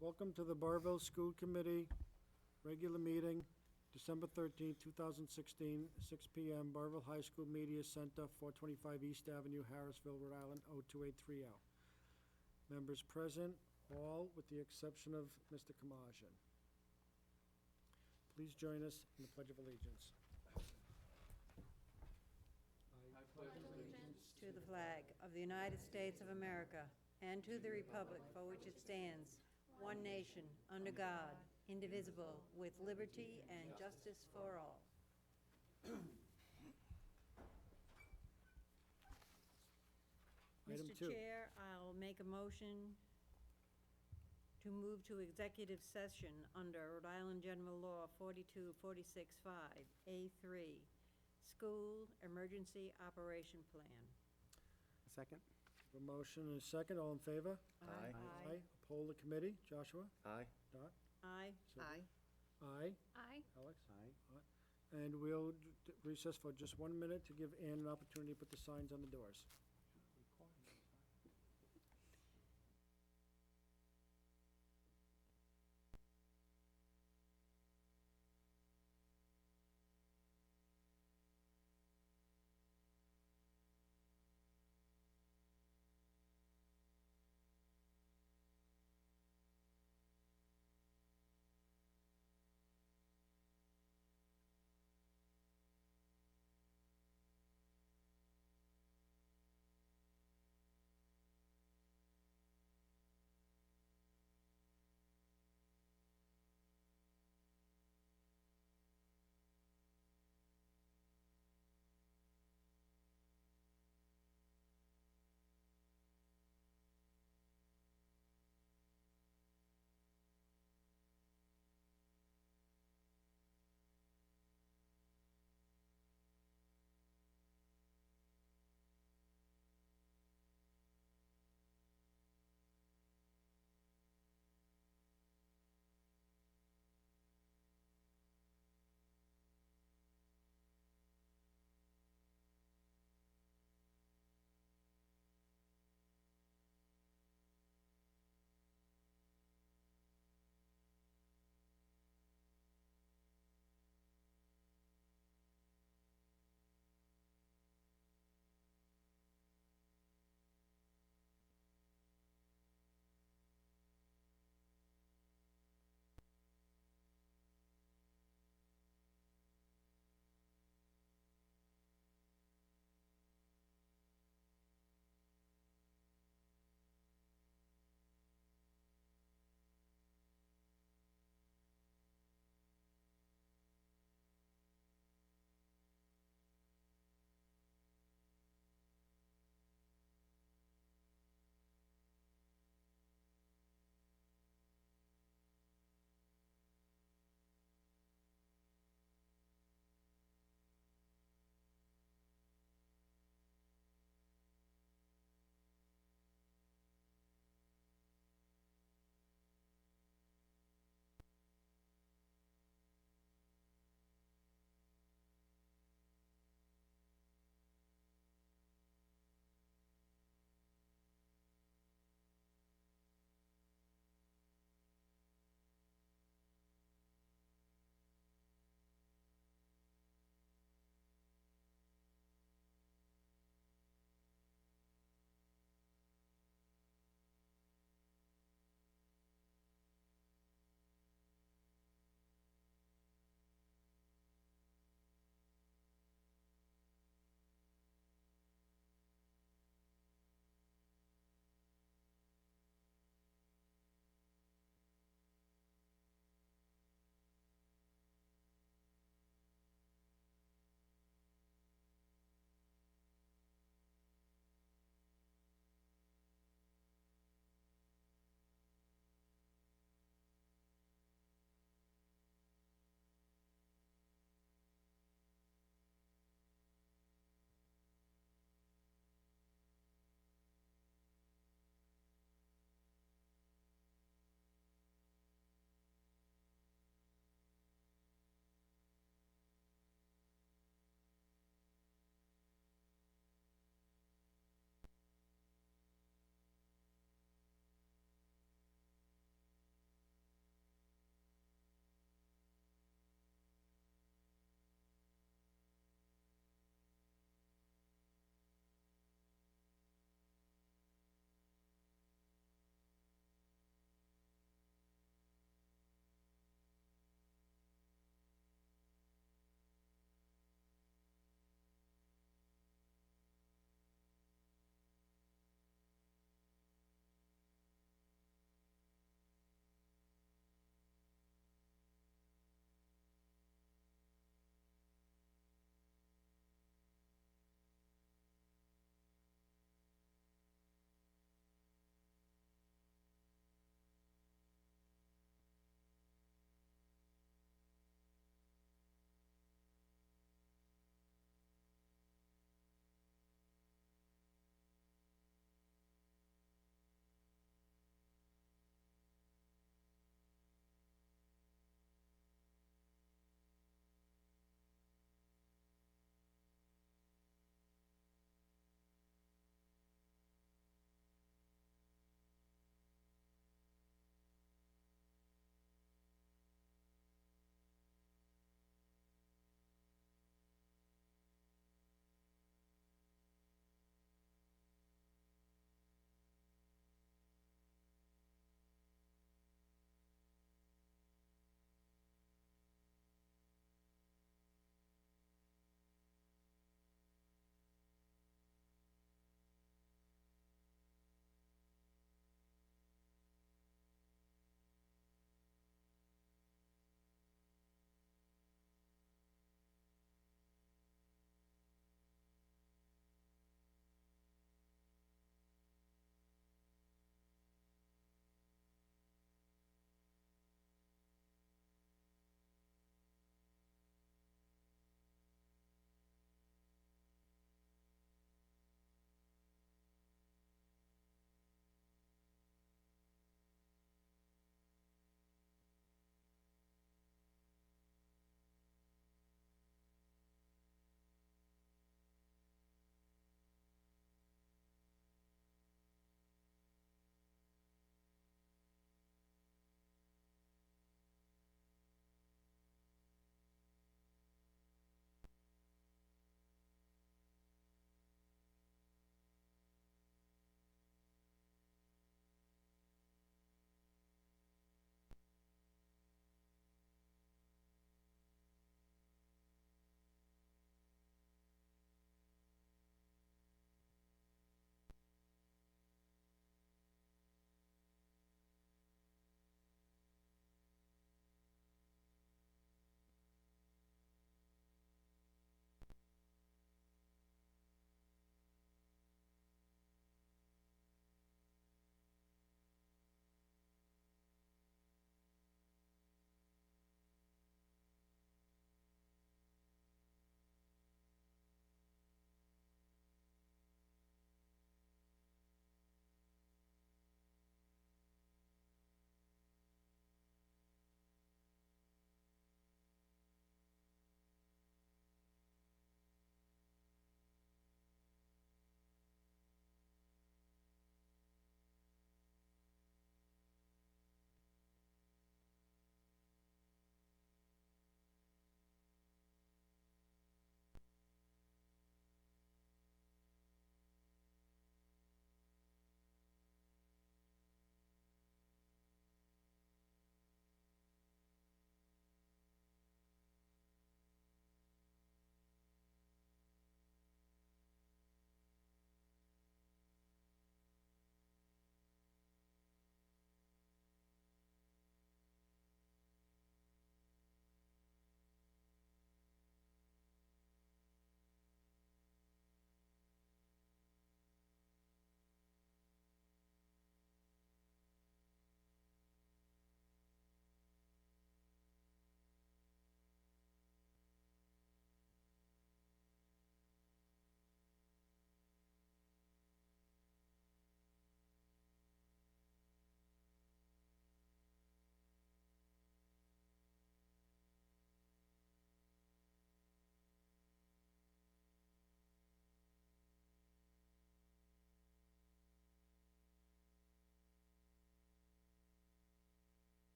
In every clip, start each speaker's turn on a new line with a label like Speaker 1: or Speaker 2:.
Speaker 1: Welcome to the Burrillville School Committee regular meeting, December 13th, 2016, 6 p.m., Burrillville High School Media Center, 425 East Avenue, Harrisville, Rhode Island, 02830. Members present, all with the exception of Mr. Kamajian. Please join us in the Pledge of Allegiance. I pledge allegiance
Speaker 2: To the flag of the United States of America and to the republic for which it stands, one nation, under God, indivisible, with liberty and justice for all.
Speaker 1: Item
Speaker 2: Mr.
Speaker 1: 2.
Speaker 2: Chair, I'll make a motion to move to executive session under Rhode Island General Law 42465, A3, School Emergency Operation Plan.
Speaker 3: A second?
Speaker 1: A motion and a second. All in favor?
Speaker 3: Aye.
Speaker 1: Aye. Poll the committee. Joshua?
Speaker 3: Aye.
Speaker 1: Dot?
Speaker 2: Aye.
Speaker 1: Aye. Aye.
Speaker 4: Aye.
Speaker 1: Alex?
Speaker 3: Aye.
Speaker 1: And we'll recess for just 1 minute to give Ann an opportunity to put the signs on the doors.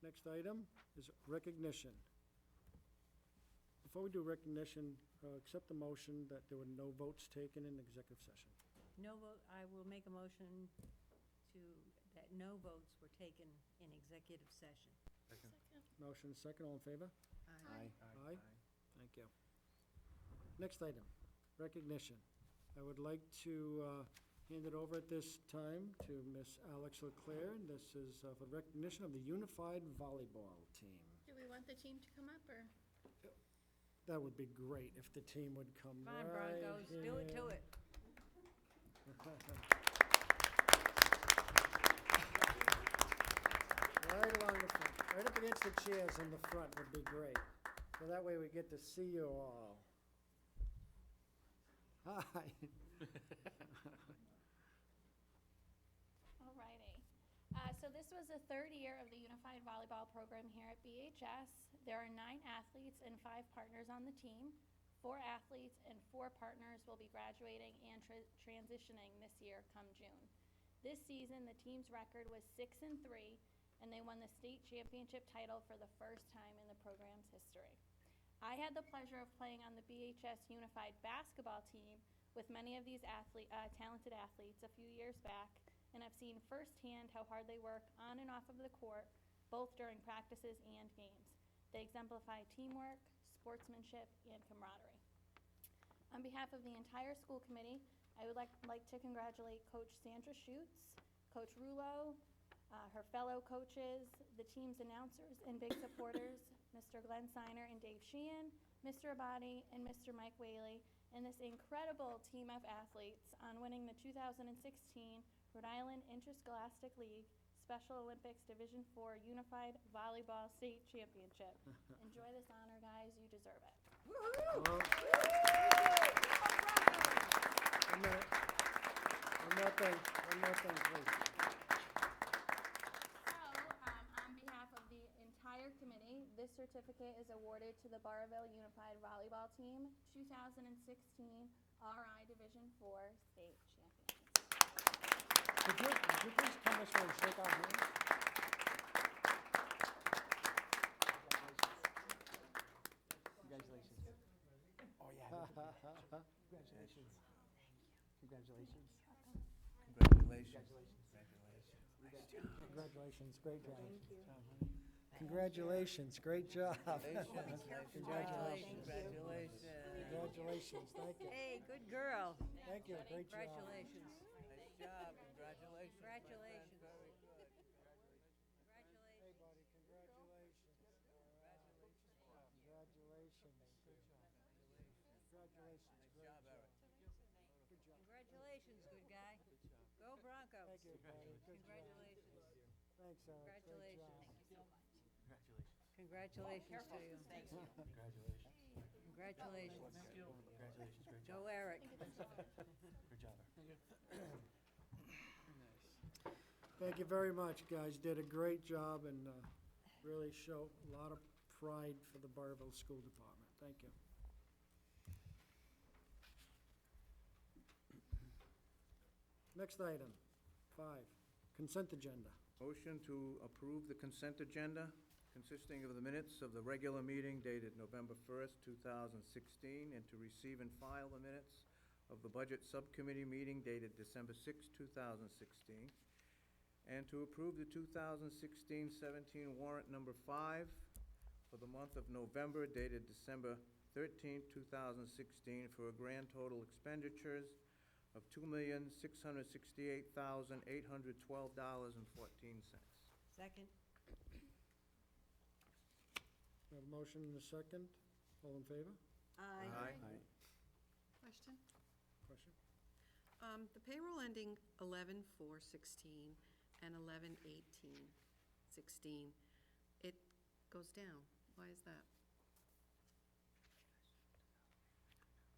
Speaker 1: Next item is recognition. Before we do recognition, accept the motion that there were no votes taken in executive session.
Speaker 2: No vote, I will make a motion that no votes were taken in executive session.
Speaker 3: Second.
Speaker 1: Motion is second, all in favor?
Speaker 3: Aye.
Speaker 1: Aye. Thank you. Next item, recognition. I would like to hand it over at this time to Miss Alex Leclerc. And this is for recognition of the Unified Volleyball Team.
Speaker 4: Do we want the team to come up, or?
Speaker 1: That would be great if the team would come
Speaker 2: Come
Speaker 1: right
Speaker 2: on, Broncos, do it to
Speaker 1: here.
Speaker 2: it.
Speaker 1: Right along the front, right up against the chairs in the front would be great. So that way we get to see you all. Hi.
Speaker 4: Alrighty. So this was the third year of the Unified Volleyball Program here at BHS. There are 9 athletes and 5 partners on the team. 4 athletes and 4 partners will be graduating and transitioning this year come June. This season, the team's record was 6-3, and they won the state championship title for the first time in the program's history. I had the pleasure of playing on the BHS Unified basketball team with many of these talented athletes a few years back, and I've seen firsthand how hard they work on and off of the court, both during practices and games. They exemplify teamwork, sportsmanship, and camaraderie. On behalf of the entire school committee, I would like to congratulate Coach Sandra Schutz, Coach Rulo, her fellow coaches, the team's announcers and big supporters, Mr. Glenn Siner and Dave Sheehan, Mr. Abadi, and Mr. Mike Whaley, and this incredible team of athletes on winning the 2016 Rhode Island Interscholastic League Special Olympics Division IV Unified Volleyball State Championship. Enjoy this honor, guys. You deserve it.
Speaker 1: Well, one more thing, please.
Speaker 4: On behalf of the entire committee, this certificate is awarded to the Burrillville Unified Volleyball Team 2016 RI Division IV State Champions.
Speaker 1: Could you please come this way and shake our hands?
Speaker 3: Congratulations. Oh, yeah. Congratulations. Congratulations.
Speaker 1: Congratulations, great job. Congratulations, great job.
Speaker 3: Congratulations.
Speaker 1: Congratulations, thank you.
Speaker 2: Hey, good girl.
Speaker 1: Thank you, great job.
Speaker 2: Congratulations.
Speaker 3: Nice job, congratulations.
Speaker 2: Congratulations.
Speaker 3: Very good.
Speaker 1: Hey, buddy, congratulations. Congratulations. Congratulations, great
Speaker 3: job,
Speaker 1: job.
Speaker 3: Eric.
Speaker 1: Good job.
Speaker 2: Congratulations, good guy. Go Broncos.
Speaker 1: Thank you, buddy. Good job.
Speaker 2: Congratulations.
Speaker 1: Thanks, Eric, great job.
Speaker 2: Congratulations to you.
Speaker 3: Congratulations.
Speaker 2: Congratulations.
Speaker 3: Congratulations, great job.
Speaker 2: Go Eric.
Speaker 3: Good job, Eric.
Speaker 1: Thank you very much, guys. Did a great job and really show a lot of pride for the Burrillville School Department. Thank you. Next item, 5, consent agenda.
Speaker 5: Motion to approve the consent agenda consisting of the minutes of the regular meeting dated November 1st, 2016, and to receive and file the minutes of the Budget Subcommittee meeting dated December 6th, 2016, and to approve the 2016-17 warrant number 5 for the month of November dated December 13th, 2016, for a grand total expenditures of $2,668,812.14.
Speaker 2: Second.
Speaker 1: We have a motion and a second. All in favor?
Speaker 2: Aye.
Speaker 6: Question.
Speaker 1: Question?
Speaker 6: The payroll ending 11/4/16 and 11/18/16, it goes down. Why is that?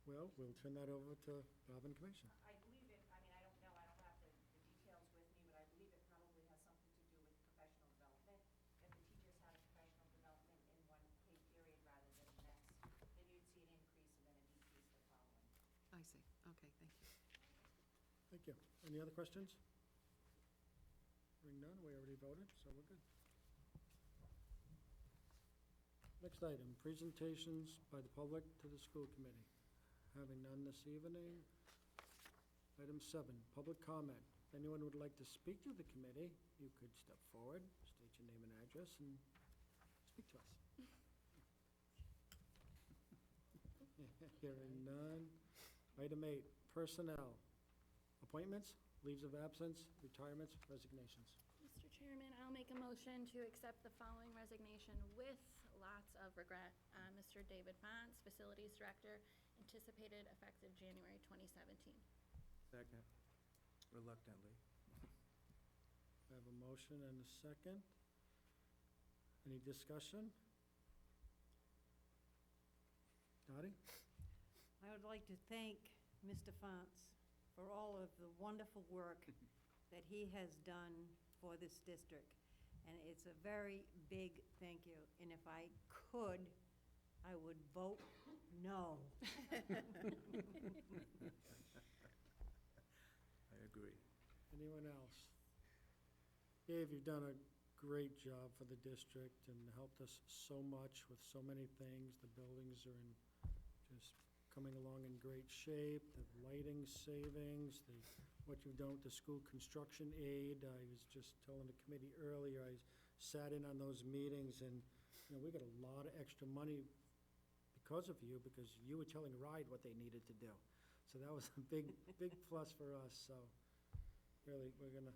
Speaker 1: Well, we'll turn that over to Rob and Commission.
Speaker 7: I believe it, I mean, I don't know, I don't have the details with me, but I believe it probably has something to do with professional development. If the teachers had a professional development in one pay period rather than the next, then you'd see an increase and then a decrease the following.
Speaker 6: I see. Okay, thank you.
Speaker 1: Thank you. Any other questions? Hearing none, we already voted, so we're good. Next item, presentations by the public to the school committee. Having none this evening. Item 7, public comment. If anyone would like to speak to the committee, you could step forward, state your name and address, and speak to us. Hearing none. Item 8, personnel. Appointments, leaves of absence, retirements, resignations.
Speaker 4: Mr. Chairman, I'll make a motion to accept the following resignation with lots of regret. Mr. David Fonts, Facilities Director, anticipated effective January 2017.
Speaker 5: Second, reluctantly.
Speaker 1: I have a motion and a second. Any discussion? Dottie?
Speaker 2: I would like to thank Mr. Fonts for all of the wonderful work that he has done for this district. And it's a very big thank you. And if I could, I would vote no.
Speaker 5: I agree.
Speaker 1: Anyone else? Dave, you've done a great job for the district and helped us so much with so many things. The buildings are in just coming along in great shape, the lighting savings, what you've done with the school construction aid. I was just telling the committee earlier, I sat in on those meetings, and, we got a lot of extra money because of you, because you were telling RIDE what they needed to do. So that was a big plus for us, so really, we're gonna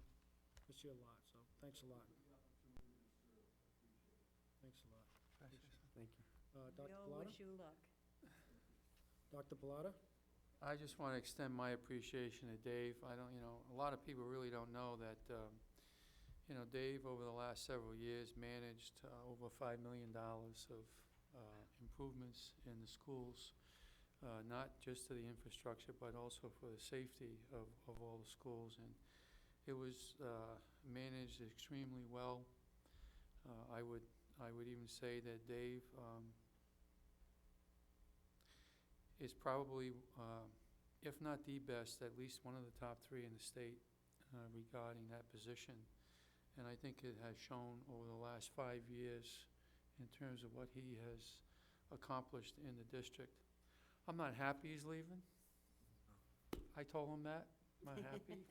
Speaker 1: miss you a lot, so thanks a lot. Thanks a lot.
Speaker 8: Thank you.
Speaker 1: Dr.
Speaker 2: We all
Speaker 1: Pilata?
Speaker 2: wish you luck.
Speaker 1: Dr. Pilata?
Speaker 8: I just want to extend my appreciation to Dave. I don't, a lot of people really don't know that, Dave, over the last several years, managed over $5 million of improvements in the schools, not just to the infrastructure, but also for the safety of all the schools. And it was managed extremely well. I would even say that Dave is probably, if not the best, at least one of the top 3 in the state regarding that position. And I think it has shown over the last 5 years in terms of what he has accomplished in the district. I'm not happy he's leaving. I told him that. I'm not happy.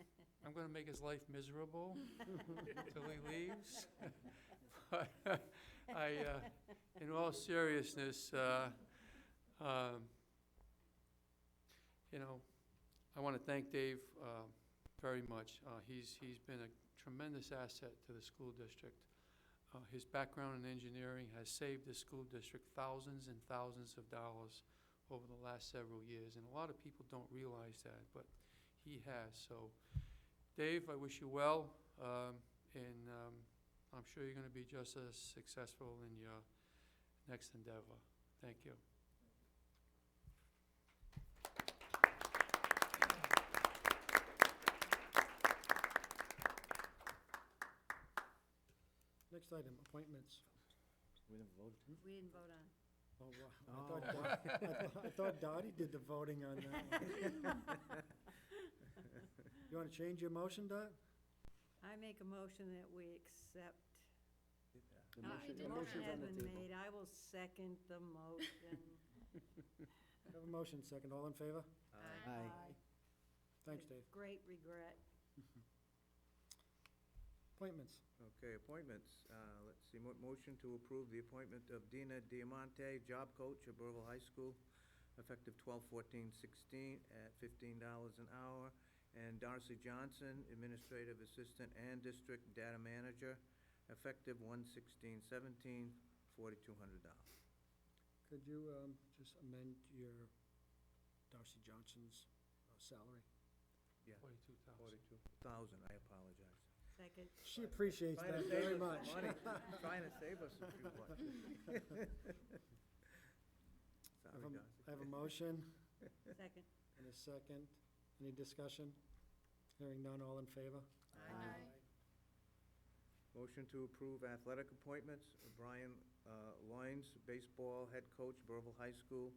Speaker 8: I'm going to make his life miserable until he leaves. But in all seriousness, I want to thank Dave very much. He's been a tremendous asset to the school district. His background in engineering has saved the school district thousands and thousands of dollars over the last several years, and a lot of people don't realize that, but he has. So, Dave, I wish you well, and I'm sure you're going to be just as successful in your next endeavor. Thank you.
Speaker 1: Next item, appointments.
Speaker 8: We didn't vote.
Speaker 2: We didn't vote on.
Speaker 1: Oh, wow. I thought Dottie did the voting on that one. You want to change your motion, Dot?
Speaker 2: I make a motion that we accept.
Speaker 8: The
Speaker 2: The
Speaker 8: motion's
Speaker 2: motion
Speaker 8: on
Speaker 2: has
Speaker 8: the
Speaker 2: been
Speaker 8: table.
Speaker 2: made. I will second the motion.
Speaker 1: I have a motion, second. All in favor?
Speaker 8: Aye.
Speaker 1: Thanks, Dave.
Speaker 2: Great regret.
Speaker 1: Appointments.
Speaker 5: Okay, appointments. Let's see, motion to approve the appointment of Dina Diamante, job coach at Burrillville High School, effective 12/14/16 at $15 an hour, and Darcy Johnson, administrative assistant and district data manager, effective 1/16/17, $4,200.
Speaker 1: Could you just amend your Darcy Johnson's salary?
Speaker 5: Yeah,
Speaker 8: 42,000.
Speaker 5: 42,000, I apologize.
Speaker 2: Second.
Speaker 1: She appreciates
Speaker 5: Trying
Speaker 1: that
Speaker 5: to save
Speaker 1: very
Speaker 5: us
Speaker 1: much.
Speaker 5: some money. Trying to save us a few bucks. Sorry, Darcy.
Speaker 1: I have a motion
Speaker 2: Second.
Speaker 1: and a second. Any discussion? Hearing none, all in favor?
Speaker 4: Aye.
Speaker 5: Motion to approve athletic appointments. Brian Loines, baseball head coach, Burrillville High School,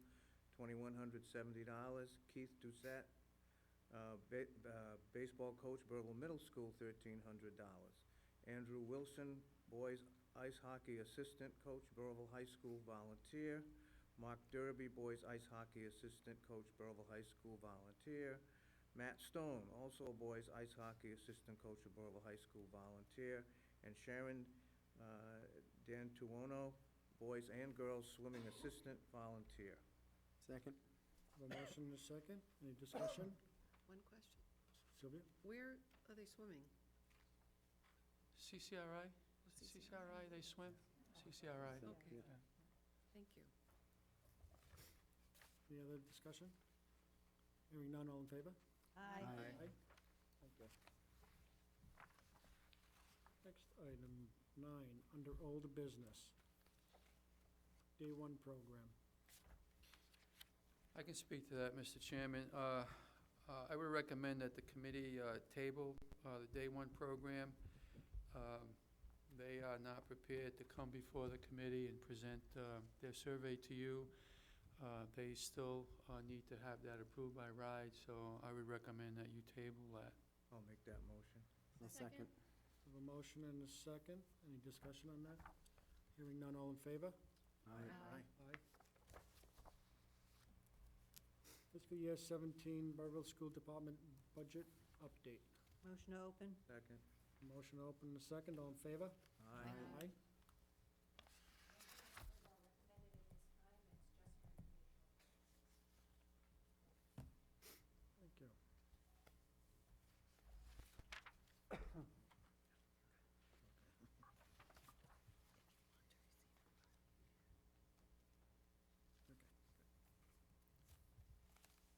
Speaker 5: $2,170. Keith Doucette, baseball coach, Burrillville Middle School, $1,300. Andrew Wilson, boys Ice Hockey Assistant Coach, Burrillville High School, volunteer. Mark Derby, Boys Ice Hockey Assistant Coach, Burrillville High School, volunteer. Matt Stone, also Boys Ice Hockey Assistant Coach of Burrillville High School, volunteer. And Sharon Dantuono, Boys and Girls Swimming Assistant, volunteer.
Speaker 1: Second. Have a motion and a second. Any discussion?
Speaker 6: One question.
Speaker 1: Sylvia?
Speaker 6: Where are they swimming?
Speaker 8: CCRI? CCRI, they swim? CCRI.
Speaker 6: Okay.
Speaker 8: Yeah.
Speaker 6: Thank you.
Speaker 1: Any other discussion? Hearing none, all in favor?
Speaker 2: Aye.
Speaker 1: Aye. Thank you. Next item, 9, under old business. Day 1 program.
Speaker 8: I can speak to that, Mr. Chairman. I would recommend that the committee table the Day 1 program. They are not prepared to come before the committee and present their survey to you. They still need to have that approved by RIDE, so I would recommend that you table that.
Speaker 5: I'll make that motion.
Speaker 4: Second.
Speaker 1: Have a motion and a second. Any discussion on that? Hearing none, all in favor?
Speaker 4: Aye.
Speaker 1: Aye. Fiscal year 17 Burrillville School Department budget update.
Speaker 2: Motion to open?
Speaker 5: Second.
Speaker 1: Motion to open and a second, all in favor?
Speaker 5: Aye.
Speaker 1: Aye. Thank you.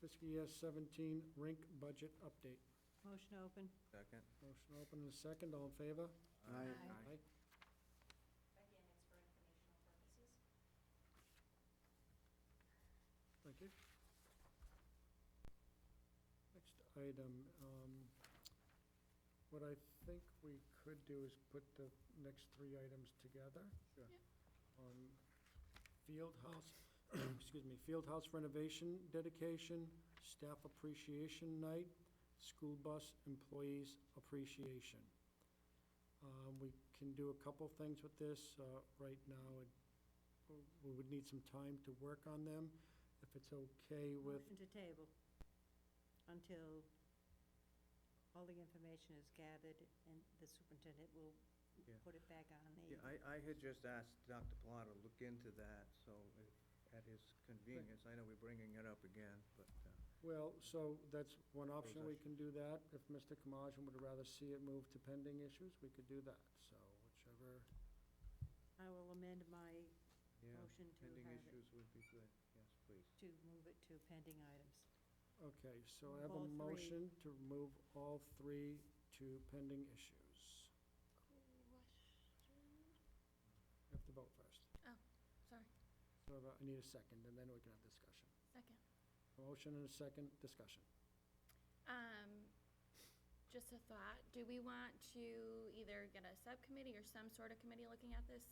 Speaker 1: Fiscal year 17 rink budget update.
Speaker 2: Motion to open?
Speaker 5: Second.
Speaker 1: Motion open in a second, all in favor?
Speaker 4: Aye.
Speaker 1: Aye.
Speaker 7: Again, it's for informational purposes.
Speaker 1: Thank you. Next item, what I think we could do is put the next 3 items together.
Speaker 5: Sure.
Speaker 1: On field house, excuse me, field house renovation dedication, staff appreciation night, school bus employees appreciation. We can do a couple things with this. Right now, we would need some time to work on them. If it's okay with,
Speaker 2: Motion to table until all the information is gathered and the superintendent will
Speaker 5: Yeah.
Speaker 2: put it back on the.
Speaker 5: Yeah, I had just asked Dr. Pilato to look into that, so at his convenience, I know we're bringing it up again, but,
Speaker 1: well, so that's one option, we
Speaker 5: Those
Speaker 1: can do that. If Mr. Kamajian would rather see it move to pending issues, we could do that. So whichever,
Speaker 2: I will amend my
Speaker 5: yeah,
Speaker 2: motion to
Speaker 5: pending
Speaker 2: have it,
Speaker 5: issues would be good, yes, please.
Speaker 2: to move it to pending items.
Speaker 1: okay, so I
Speaker 2: Move
Speaker 1: have a
Speaker 2: all 3.
Speaker 1: motion to move all 3 to pending issues. You have to vote first.
Speaker 4: Sorry.
Speaker 1: So I need a second, and then we can have discussion.
Speaker 4: Second.
Speaker 1: A motion and a second, discussion.
Speaker 4: Just a thought, do we want to either get a subcommittee or some sort of committee looking at this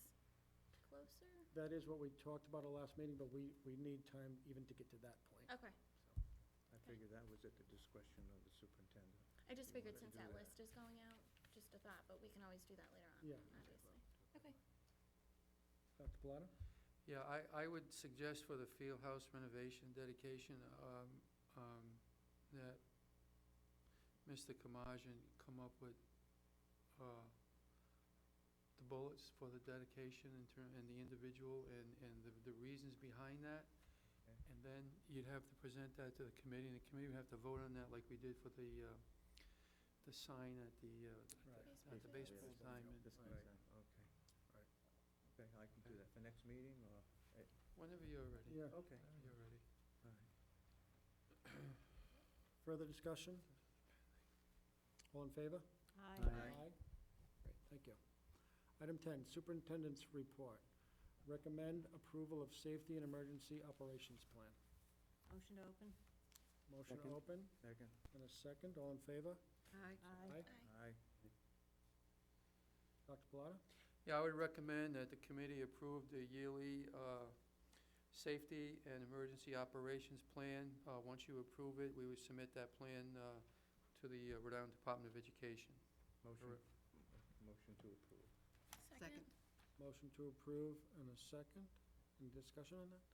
Speaker 4: closer?
Speaker 1: That is what we talked about at last meeting, but we need time even to get to that point.
Speaker 4: Okay,
Speaker 5: I figured that was at the discretion of the superintendent.
Speaker 4: I just
Speaker 5: We
Speaker 4: figured
Speaker 5: wanted to
Speaker 4: since
Speaker 5: do
Speaker 4: that
Speaker 5: that.
Speaker 4: list is going out, just a thought, but we can always do that later on,
Speaker 1: Yeah.
Speaker 4: obviously. Okay.
Speaker 1: Dr. Pilato?
Speaker 8: Yeah, I would suggest for the field house renovation dedication, that Mr. Kamajian come up with the bullets for the dedication and the individual and the reasons behind that.
Speaker 5: Okay.
Speaker 8: And then you'd have to present that to the committee, and the committee would have to vote on that like we did for the sign at the baseball diamond.
Speaker 5: Right, okay.
Speaker 1: Right.
Speaker 5: Okay, I can do that for next meeting, or,
Speaker 8: Whenever you're ready.
Speaker 1: Yeah.
Speaker 5: okay.
Speaker 8: Whenever you're ready.
Speaker 5: All right.
Speaker 1: Further discussion? All in favor?
Speaker 2: Aye.
Speaker 1: Great, thank you. Item 10, Superintendent's Report. Recommend approval of Safety and Emergency Operations Plan.
Speaker 2: Motion to open?
Speaker 1: Motion
Speaker 5: Second.
Speaker 1: open,
Speaker 5: Second.
Speaker 1: and a second, all in favor?
Speaker 6: Aye.
Speaker 2: Aye.
Speaker 5: Aye.
Speaker 1: Dr. Pilato?
Speaker 8: Yeah, I would recommend that the committee approve the yearly Safety and Emergency Operations Plan. Once you approve it, we would submit that plan to the Rhode Island Department of Education.
Speaker 5: Motion to approve.
Speaker 6: Second.
Speaker 1: Motion to approve and a second. Any discussion on that?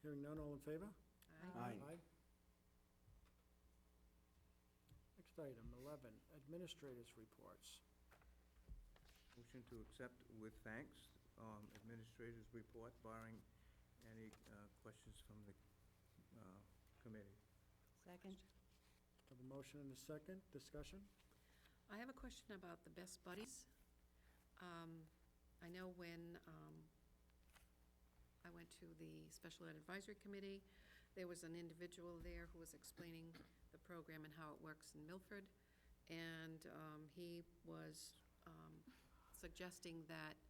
Speaker 1: Hearing none, all in favor?
Speaker 6: Aye.
Speaker 1: Next item, 11, administrators' reports.
Speaker 5: Motion to accept with thanks, administrator's report barring any questions from the committee.
Speaker 2: Second?
Speaker 1: Have a motion and a second. Discussion?
Speaker 6: I have a question about the Best Buddies. I know when I went to the Special Ed Advisory Committee, there was an individual there who was explaining the program and how it works in Milford. And he was suggesting that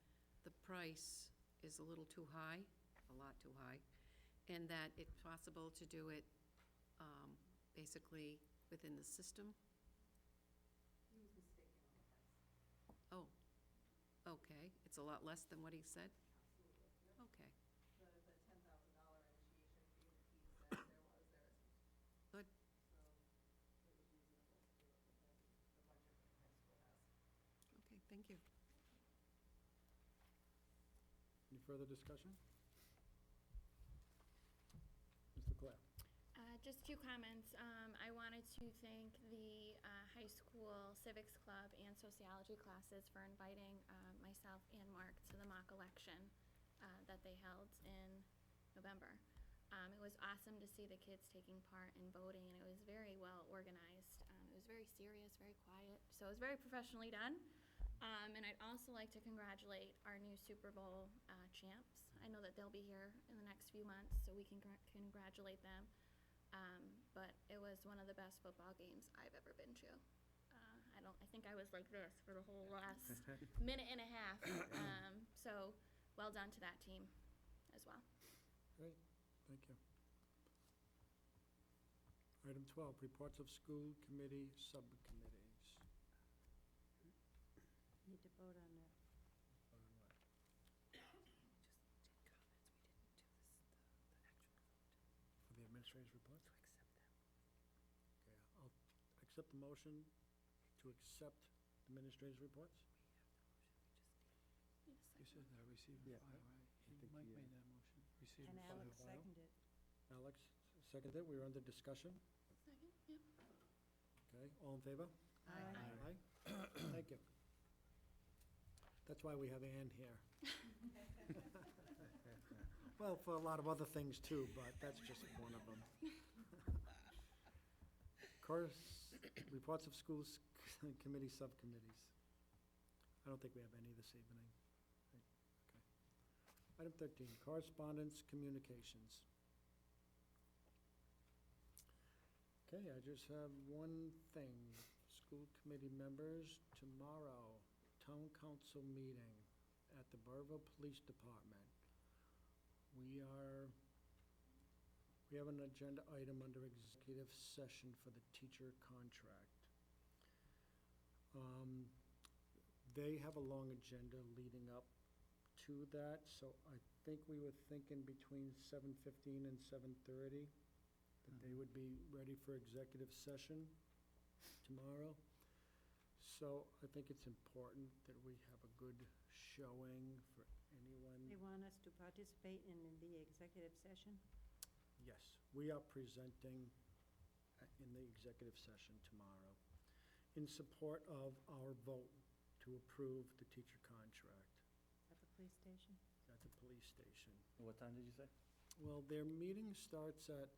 Speaker 6: the price is a little too high, a lot too high, and that it's possible to do it basically within the system.
Speaker 7: He was mistaken on the price.
Speaker 6: Oh, okay. It's a lot less than what he said?
Speaker 7: Absolutely. Yep.
Speaker 6: Okay,
Speaker 7: The $10,000 initiation fee that he said there isn't.
Speaker 6: good.
Speaker 7: So it was reasonable to do it within the budget that the high school has.
Speaker 6: Okay, thank you.
Speaker 1: Any further discussion? Mr. Clare?
Speaker 4: Just two comments. I wanted to thank the high school civics club and sociology classes for inviting myself and Mark to the mock election that they held in November. It was awesome to see the kids taking part in voting, and it was very well organized. It was very serious, very quiet, so it was very professionally done. And I'd also like to congratulate our new Super Bowl champs. I know that they'll be here in the next few months, so we can congratulate them. But it was one of the best football games I've ever been to. I think I was like this for the whole last minute and a half. So well done to that team as well.
Speaker 1: Great, thank you. Item 12, reports of school committee subcommittees.
Speaker 2: Need to vote on that.
Speaker 1: For the administrator's report? Okay, I'll accept the motion to accept the administrator's reports.
Speaker 8: You said that, receive and
Speaker 1: Yeah,
Speaker 8: file, right?
Speaker 5: think
Speaker 8: Mike
Speaker 5: he,
Speaker 8: made that motion, receive
Speaker 2: And
Speaker 8: and file.
Speaker 2: Alex
Speaker 1: file.
Speaker 2: seconded.
Speaker 1: Alex seconded, we were under discussion.
Speaker 4: Second, yep.
Speaker 1: Okay, all in favor?
Speaker 2: Aye.
Speaker 1: Aye. Thank you. That's why we have Ann here. Well, for a lot of other things too, but that's just one of them. Reports of schools committee subcommittees. I don't think we have any this evening. Okay. Item 13, correspondence, communications. Okay, I just have one thing. School committee members, tomorrow, town council meeting at the Burrillville Police Department. We have an agenda item under executive session for the teacher contract. They have a long agenda leading up to that, so I think we were thinking between 7:15 and 7:30 that they would be ready for executive session tomorrow. So I think it's important that we have a good showing for anyone.
Speaker 2: They want us to participate in the executive session?
Speaker 1: Yes, we are presenting in the executive session tomorrow in support of our vote to approve the teacher contract
Speaker 2: At the police station?
Speaker 1: at the police station.
Speaker 3: What time did you say?
Speaker 1: Well, their meeting starts at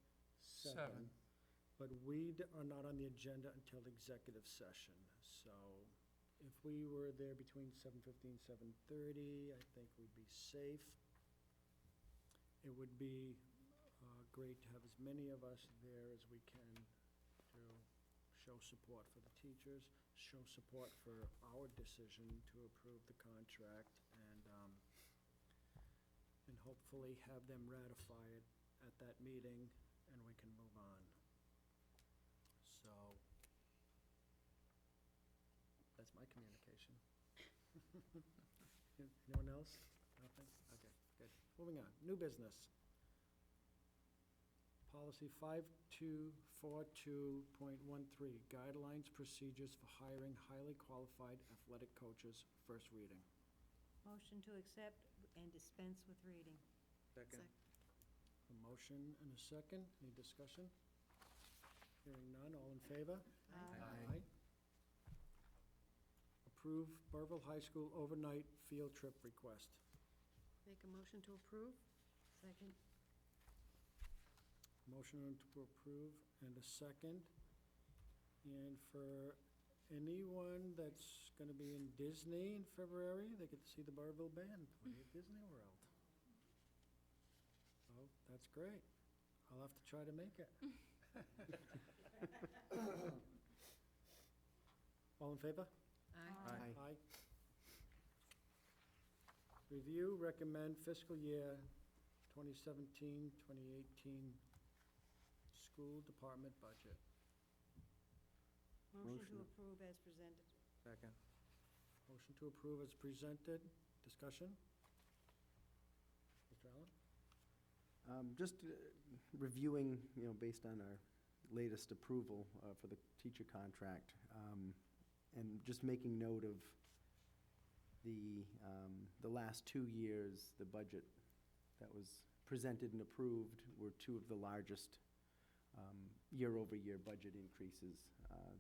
Speaker 1: 7, but we are not on the agenda until executive session. So if we were there between 7:15, 7:30, I think we'd be safe. It would be great to have as many of us there as we can to show support for the teachers, show support for our decision to approve the contract, and hopefully have them ratify it at that meeting, and we can move on. So, that's my communication. Anyone else? Nothing? Okay, good. Moving on. New business. Policy 5242.13, guidelines, procedures for hiring highly qualified athletic coaches, first reading.
Speaker 2: Motion to accept and dispense with reading.
Speaker 5: Second.
Speaker 1: A motion and a second. Any discussion? Hearing none. All in favor?
Speaker 2: Aye.
Speaker 1: Aye. Approve Burrillville High School overnight field trip request.
Speaker 6: Make a motion to approve?
Speaker 2: Second.
Speaker 1: Motion to approve and a second. And for anyone that's going to be in Disney in February, they get to see the Burrillville Band play at Disney World. Oh, that's great. I'll have to try to make it. All in favor?
Speaker 6: Aye.
Speaker 1: Aye. Review, recommend fiscal year 2017, 2018 school department budget.
Speaker 2: Motion to
Speaker 9: Motion.
Speaker 2: approve as presented.
Speaker 5: Second.
Speaker 1: Motion to approve as presented. Discussion? Mr. Allen?
Speaker 9: Just reviewing, based on our latest approval for the teacher contract, and just making note of the last 2 years, the budget that was presented and approved were two of the largest year-over-year budget increases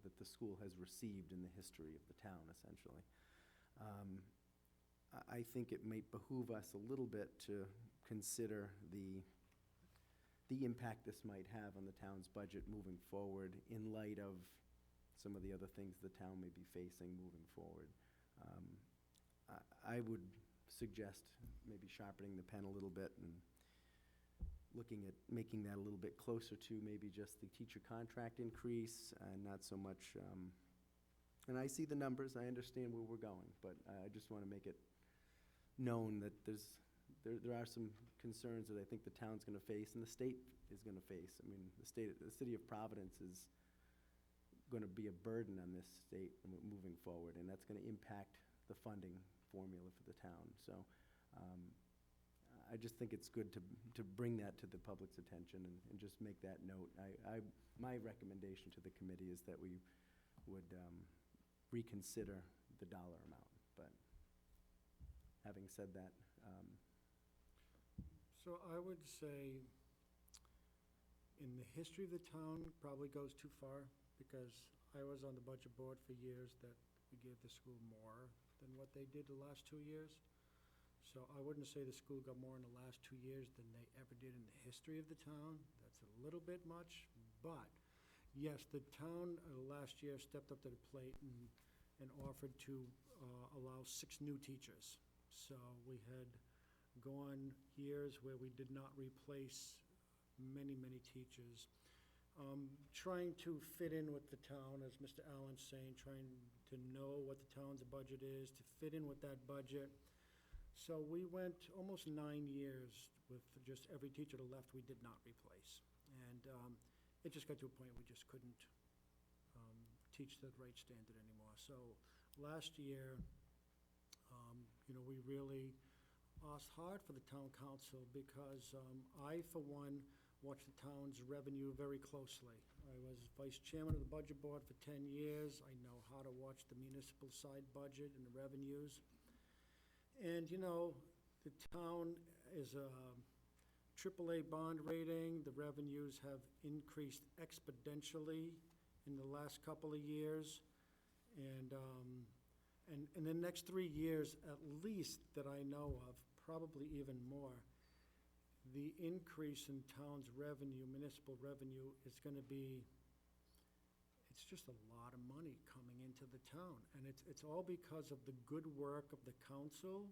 Speaker 9: that the school has received in the history of the town, essentially. I think it might behoove us a little bit to consider the impact this might have on the town's budget moving forward in light of some of the other things the town may be facing moving forward. I would suggest maybe sharpening the pen a little bit and looking at making that a little bit closer to maybe just the teacher contract increase and not so much, and I see the numbers, I understand where we're going, but I just want to make it known that there are some concerns that I think the town's going to face and the state is going to face. I mean, the city of Providence is going to be a burden on this state moving forward, and that's going to impact the funding formula for the town. So I just think it's good to bring that to the public's attention and just make that note. My recommendation to the committee is that we would reconsider the dollar amount, but having said that,
Speaker 1: So I would say, in the history of the town, probably goes too far, because I was on the budget board for years that we gave the school more than what they did the last 2 years. So I wouldn't say the school got more in the last 2 years than they ever did in the history of the town. That's a little bit much, but yes, the town last year stepped up to the plate and offered to allow 6 new teachers. So we had gone years where we did not replace many, many teachers. Trying to fit in with the town, as Mr. Allen's saying, trying to know what the town's budget is, to fit in with that budget. So we went almost 9 years with just every teacher that left we did not replace. And it just got to a point we just couldn't teach the right standard anymore. So last year, we really asked hard for the town council because I, for one, watched the town's revenue very closely. I was vice chairman of the budget board for 10 years. I know how to watch the municipal side budget and the revenues. And, the town is a AAA bond rating. The revenues have increased exponentially in the last couple of years. And in the next 3 years, at least that I know of, probably even more, the increase in town's revenue, municipal revenue, is going to be, it's just a lot of money coming into the town. And it's all because of the good work of the council,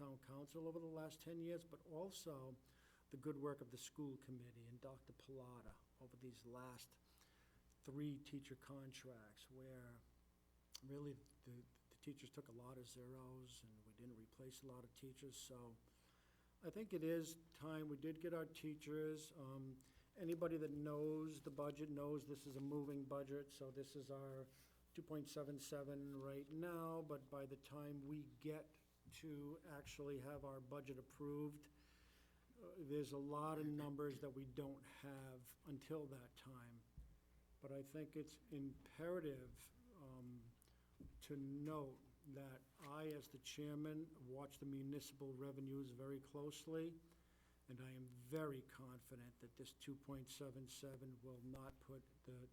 Speaker 1: town council over the last 10 years, but also the good work of the school committee and Dr. Pilata over these last 3 teacher contracts, where really the teachers took a lot of zeros and we didn't replace a lot of teachers. So I think it is time. We did get our teachers. Anybody that knows the budget knows this is a moving budget, so this is our 2.77 right now, but by the time we get to actually have our budget approved, there's a lot of numbers that we don't have until that time. But I think it's imperative to note that I, as the chairman, watch the municipal revenues very closely, and I am very confident that this 2.77 will not put the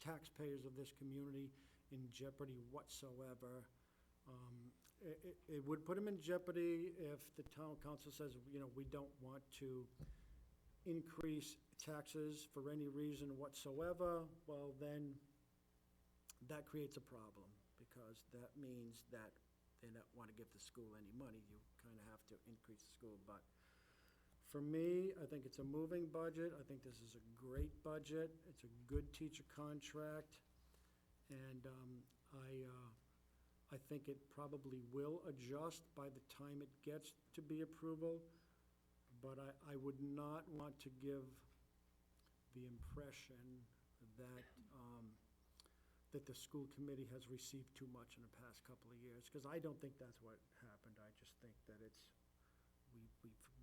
Speaker 1: taxpayers of this community in jeopardy whatsoever. It would put them in jeopardy if the town council says, you know, we don't want to increase taxes for any reason whatsoever. Well, then that creates a problem, because that means that they don't want to give the school any money. You kind of have to increase the school. But for me, I think it's a moving budget. I think this is a great budget. It's a good teacher contract. And I think it probably will adjust by the time it gets to be approval. But I would not want to give the impression that that the school committee has received too much in the past couple of years, because I don't think that's what happened. I just think that we've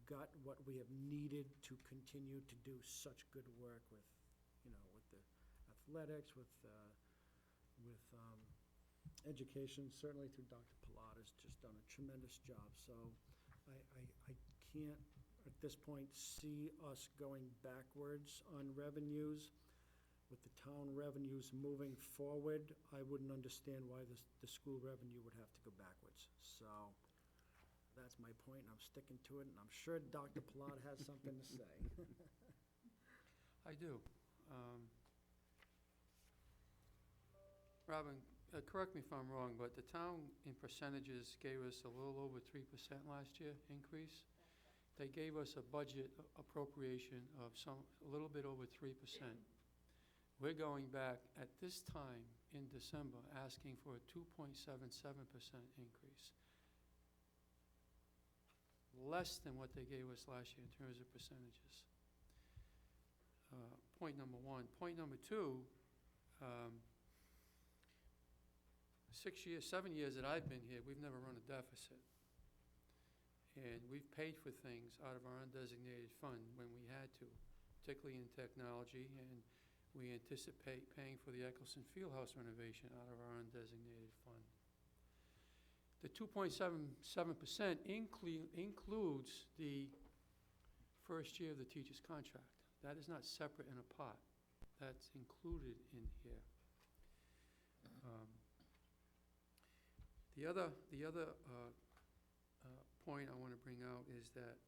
Speaker 1: got what we have needed to continue to do such good work with, you know, with the athletics, with education, certainly through Dr. Pilata's just done a tremendous job. So I can't, at this point, see us going backwards on revenues. With the town revenues moving forward, I wouldn't understand why the school revenue would have to go backwards. So that's my point, and I'm sticking to it, and I'm sure Dr. Pilata has something to say.
Speaker 8: I do. Robin, correct me if I'm wrong, but the town in percentages gave us a little over 3% last year increase. They gave us a budget appropriation of a little bit over 3%. We're going back at this time in December asking for a 2.77% increase. Less than what they gave us last year in terms of percentages. Point number one. Point number two, 7 years that I've been here, we've never run a deficit. And we've paid for things out of our undesignated fund when we had to, particularly in technology, and we anticipate paying for the Eccleston Fieldhouse renovation out of our undesignated fund. The 2.77% includes the first year of the teacher's contract. That is not separate and apart. That's included in here. The other point I want to bring out is that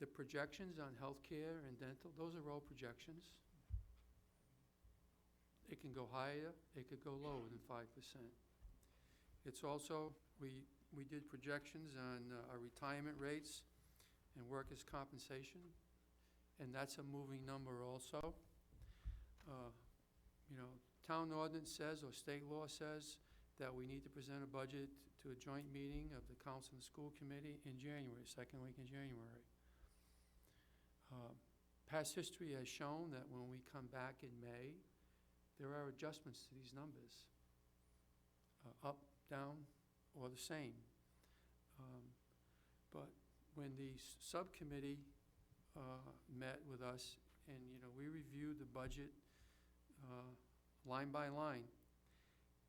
Speaker 8: the projections on healthcare and dental, those are all projections. It can go higher, it could go lower than 5%. It's also, we did projections on our retirement rates and workers' compensation, and that's a moving number also. You know, town ordinance says, or state law says, that we need to present a budget to a joint meeting of the council and school committee in January, second week in January. Past history has shown that when we come back in May, there are adjustments to these numbers, up, down, or the same. But when the subcommittee met with us, and we reviewed the budget line by line,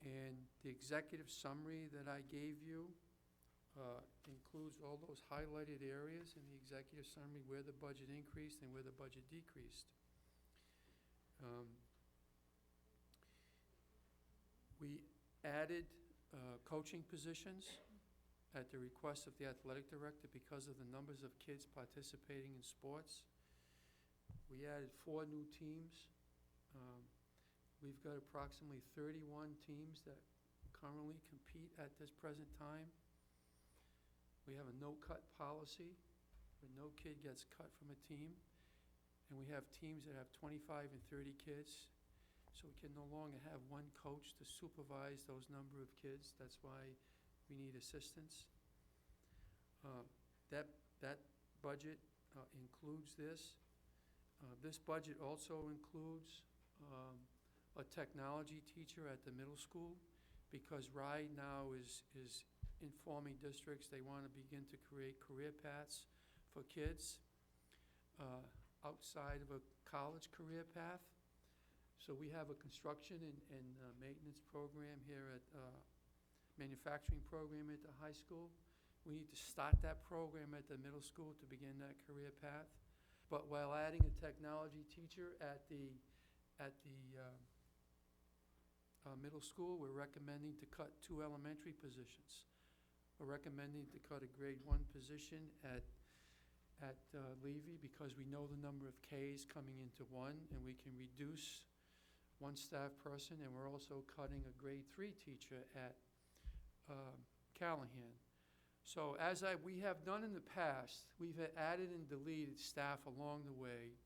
Speaker 8: and the executive summary that I gave you includes all those highlighted areas in the executive summary where the budget increased and where the budget decreased. We added coaching positions at the request of the athletic director because of the numbers of kids participating in sports. We added 4 new teams. We've got approximately 31 teams that currently compete at this present time. We have a no-cut policy, where no kid gets cut from a team. And we have teams that have 25 and 30 kids. So we can no longer have one coach to supervise those number of kids. That's why we need assistance. That budget includes this. This budget also includes a technology teacher at the middle school, because RIDE now is informing districts they want to begin to create career paths for kids outside of a college career path. So we have a construction and maintenance program here at manufacturing program at the high school. We need to start that program at the middle school to begin that career path. But while adding a technology teacher at the middle school, we're recommending to cut 2 elementary positions. We're recommending to cut a grade 1 position at Levy because we know the number of Ks coming into 1, and we can reduce 1 staff person, and we're also cutting a grade 3 teacher at Callahan. So we have done in the past, we've added and deleted staff along the way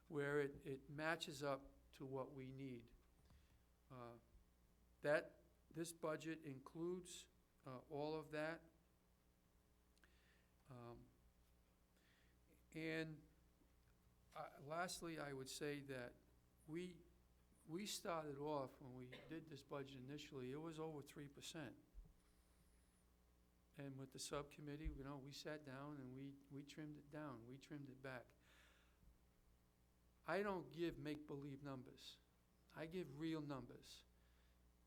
Speaker 8: where it matches up to what we need. This budget includes all of that. Lastly, I would say that we started off, when we did this budget initially, it was over 3%. And with the subcommittee, we sat down and we trimmed it down, we trimmed it back. I don't give make-believe numbers. I give real numbers.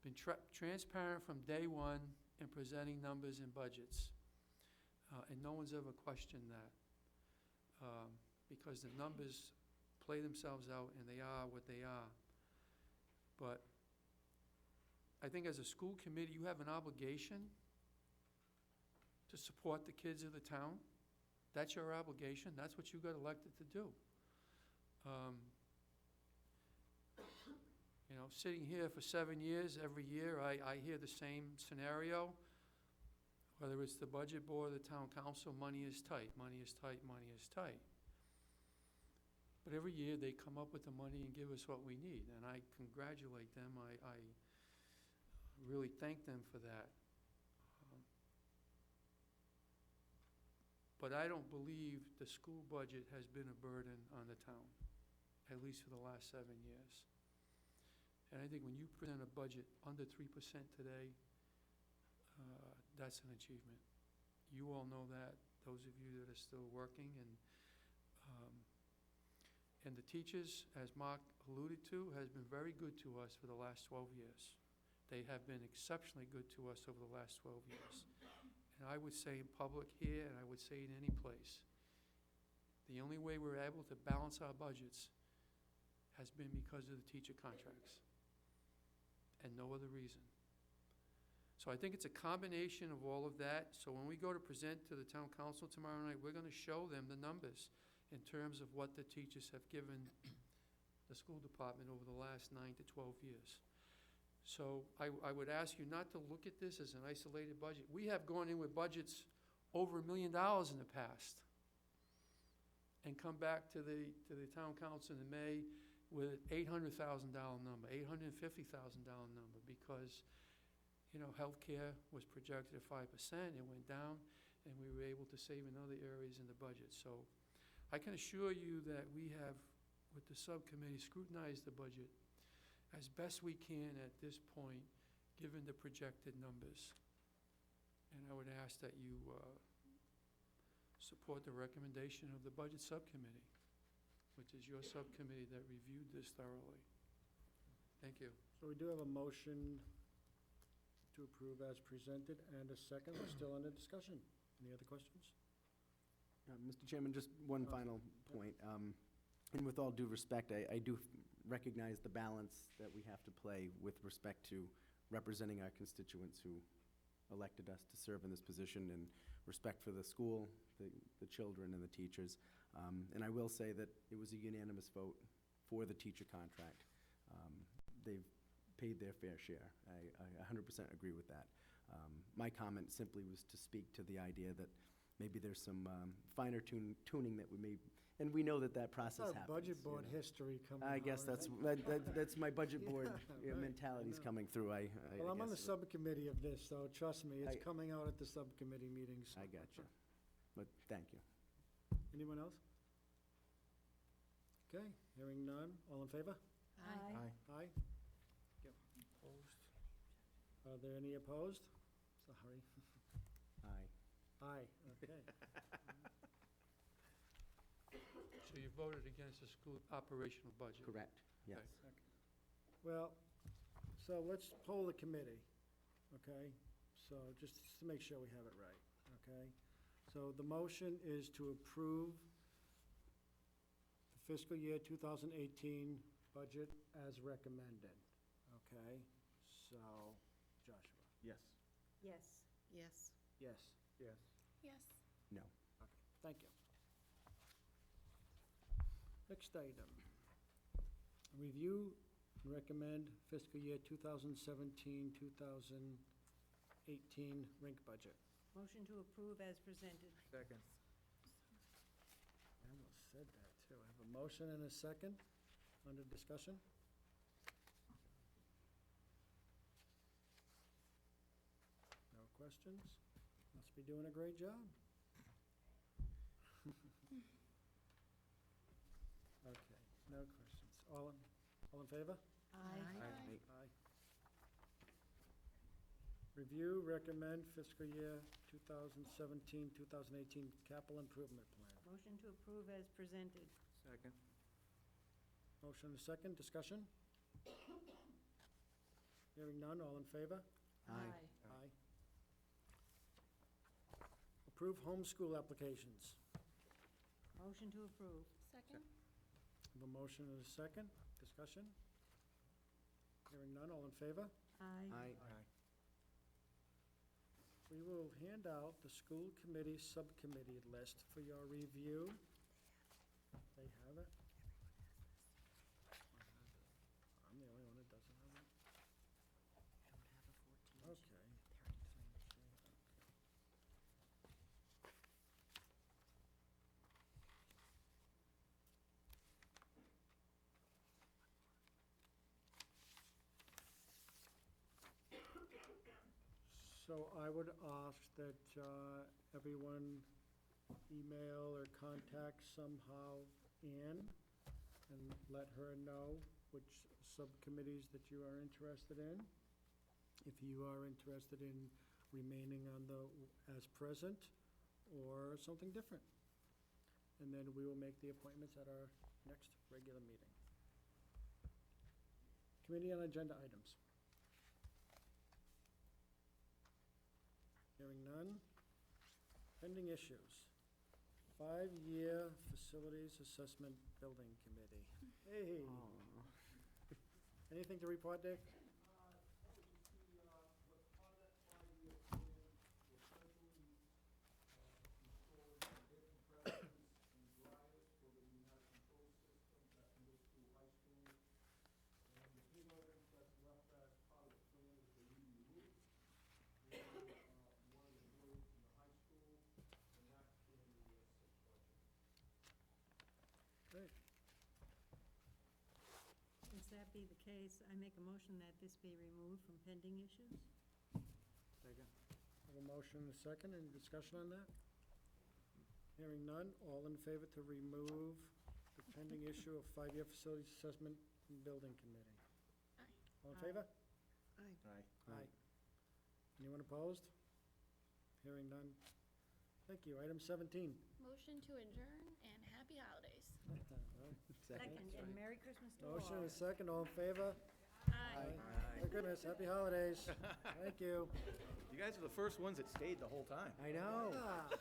Speaker 8: Been transparent from day one in presenting numbers and budgets. And no one's ever questioned that. Because the numbers play themselves out and they are what they are. But I think as a school committee, you have an obligation to support the kids of the town. That's your obligation. That's what you got elected to do. Sitting here for 7 years, every year I hear the same scenario. Whether it's the budget board or the town council, money is tight, money is tight, money is tight. But every year they come up with the money and give us what we need, and I congratulate them. I really thank them for that. But I don't believe the school budget has been a burden on the town, at least for the last 7 years. And I think when you present a budget under 3% today, that's an achievement. You all know that, those of you that are still working, and the teachers, as Mark alluded to, has been very good to us for the last 12 years. They have been exceptionally good to us over the last 12 years. And I would say in public here, and I would say in any place, the only way we're able to balance our budgets has been because of the teacher contracts, and no other reason. So I think it's a combination of all of that. So when we go to present to the town council tomorrow night, we're going to show them the numbers in terms of what the teachers have given the school department over the last 9 to 12 years. So I would ask you not to look at this as an isolated budget. We have gone in with budgets over $1 million in the past and come back to the town council in May with $800,000 number, $850,000 number, because healthcare was projected at 5%, it went down, and we were able to save in other areas in the budget. So I can assure you that we have, with the subcommittee, scrutinized the budget as best we can at this point, given the projected numbers. And I would ask that you support the recommendation of the budget subcommittee, which is your subcommittee that reviewed this thoroughly. Thank you.
Speaker 1: So we do have a motion to approve as presented and a second. We're still under discussion. Any other questions?
Speaker 9: Mr. Chairman, just one final point. And with all due respect, I do recognize the balance that we have to play with respect to representing our constituents who elected us to serve in this position, and respect for the school, the children, and the teachers. And I will say that it was a unanimous vote for the teacher contract. They've paid their fair share. I 100% agree with that. My comment simply was to speak to the idea that maybe there's some finer tuning that we may, and we know that process happens.
Speaker 1: Budget board history coming out.
Speaker 9: I guess that's my budget board mentality's coming through.
Speaker 1: Well, I'm on the
Speaker 9: guess.
Speaker 1: subcommittee of this, so trust me, it's
Speaker 9: I-
Speaker 1: coming out at the subcommittee meetings.
Speaker 9: I got you. But thank you.
Speaker 1: Anyone else? Okay, hearing none. All in favor?
Speaker 2: Aye.
Speaker 1: Aye.
Speaker 8: Opposed?
Speaker 1: Are there any opposed? Sorry.
Speaker 9: Aye.
Speaker 1: Aye, okay.
Speaker 8: So you voted against the school operational budget?
Speaker 9: Correct, yes.
Speaker 8: Okay.
Speaker 1: Well, so let's poll the committee, okay? So just to make sure we have it right, okay? So the motion is to approve the fiscal year 2018 budget as recommended, okay? So, Joshua?
Speaker 9: Yes.
Speaker 2: Yes.
Speaker 6: Yes.
Speaker 1: Yes.
Speaker 5: Yes.
Speaker 4: Yes.
Speaker 9: No.
Speaker 1: Okay, thank you. Next item. Review and recommend fiscal year 2017, 2018 rink budget.
Speaker 2: Motion to approve as presented.
Speaker 5: Second.
Speaker 1: I almost said that, too. I have a motion and a second. Under discussion? No questions? Must be doing a great job. Okay, no questions. All in favor?
Speaker 6: Aye.
Speaker 1: Aye. Review, recommend fiscal year 2017, 2018 capital improvement plan.
Speaker 2: Motion to approve as presented.
Speaker 5: Second.
Speaker 1: Motion and a second, discussion? Hearing none, all in favor?
Speaker 9: Aye.
Speaker 1: Aye. Approve homeschool applications.
Speaker 2: Motion to approve.
Speaker 4: Second?
Speaker 1: Have a motion and a second, discussion? Hearing none, all in favor?
Speaker 2: Aye.
Speaker 9: Aye.
Speaker 1: We will hand out the school committee subcommittee list for your review. They have it? I'm the only one that doesn't have it. Okay. So I would ask that everyone email or contact somehow Ann and let her know which subcommittees that you are interested in. If you are interested in remaining on the, as present, or something different. And then we will make the appointments at our next regular meeting. Committee on agenda items. Hearing none. Pending issues. 5-year Facilities Assessment Building Committee. Hey, anything to report, Dick? Great.
Speaker 2: Since that be the case, I make a motion that this be removed from pending issues.
Speaker 5: Second.
Speaker 1: Have a motion and a second. Any discussion on that? Hearing none. All in favor to remove the pending issue of 5-year Facilities Assessment and Building Committee?
Speaker 4: Aye.
Speaker 1: All in
Speaker 2: Aye.
Speaker 1: favor?
Speaker 6: Aye.
Speaker 1: Aye. Anyone opposed? Hearing none. Thank you. Item 17.
Speaker 4: Motion to adjourn and happy holidays.
Speaker 2: Second, and Merry Christmas to all.
Speaker 1: Motion and a second. All in favor?
Speaker 4: Aye.
Speaker 1: My goodness, happy holidays. Thank you.
Speaker 3: You guys are the first ones that stayed the whole time.
Speaker 9: I know.
Speaker 1: Yeah.